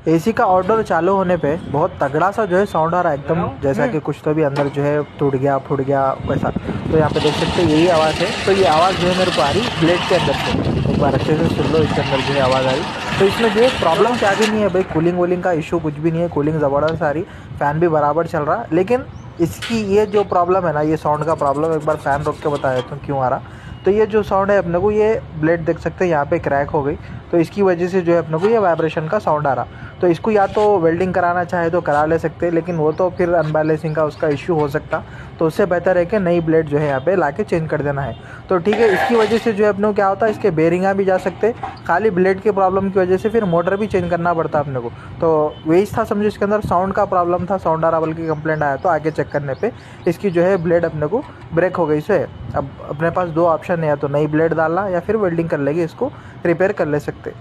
AC का outdoor चालू होने पे बहुत तगड़ा सा जो है साउंड आ रहा है एकदम, जैसा कि कुछ तो भी अंदर जो है टूट गया फूट गया वैसा। तो यहाँ पे देख सकते हैं यही आवाज़ है। तो ये आवाज़ जो है मेरे को आ रही ब्लेड के अंदर से, एक बार अच्छे से सुन लो, इसके अंदर जो है आवाज़ आ रही। तो इसमें जो है प्रॉब्लम क्या भी नहीं है भाई, कूलिंग वूलिंग का इशू कुछ भी नहीं है, कूलिंग ज़बरदस्त आ रही, फ़ैन भी बराबर चल रहा। लेकिन इसकी ये जो प्रॉब्लम है ना, ये साउंड का प्रॉब्लम, एक बार फ़ैन रोक के बता देता हूँ क्यों आ रहा। तो ये जो साउंड है अपने को, ये ब्लेड देख सकते हैं यहाँ पे क्रैक हो गई, तो इसकी वजह से जो है अपने को ये वाइब्रेशन का साउंड आ रहा। तो इसको या तो वेल्डिंग कराना चाहे तो करा ले सकते हैं, लेकिन वो तो फिर अनबैलेंसिंग का उसका इश्यू हो सकता। तो उससे बेहतर है कि नई ब्लेड जो है यहाँ पे लाके चेंज कर देना है। तो ठीक है, इसकी वजह से जो है अपने को क्या होता है, इसके बेरिंगा भी जा सकते, खाली ब्लेड के प्रॉब्लम की वजह से फिर मोटर भी चेंज करना पड़ता अपने को। तो वही था समझो, इसके अंदर साउंड का प्रॉब्लम था, साउंड आ रहा बल्कि कंप्लेंट आया, तो आगे चेक करने पे इसकी जो है ब्लेड अपने को ब्रेक हो गई से। अब अपने पास दो ऑप्शन है, या तो नई ब्लेड डालना या फिर वेल्डिंग कर लेंगे, इसको रिपेयर कर ले सकते।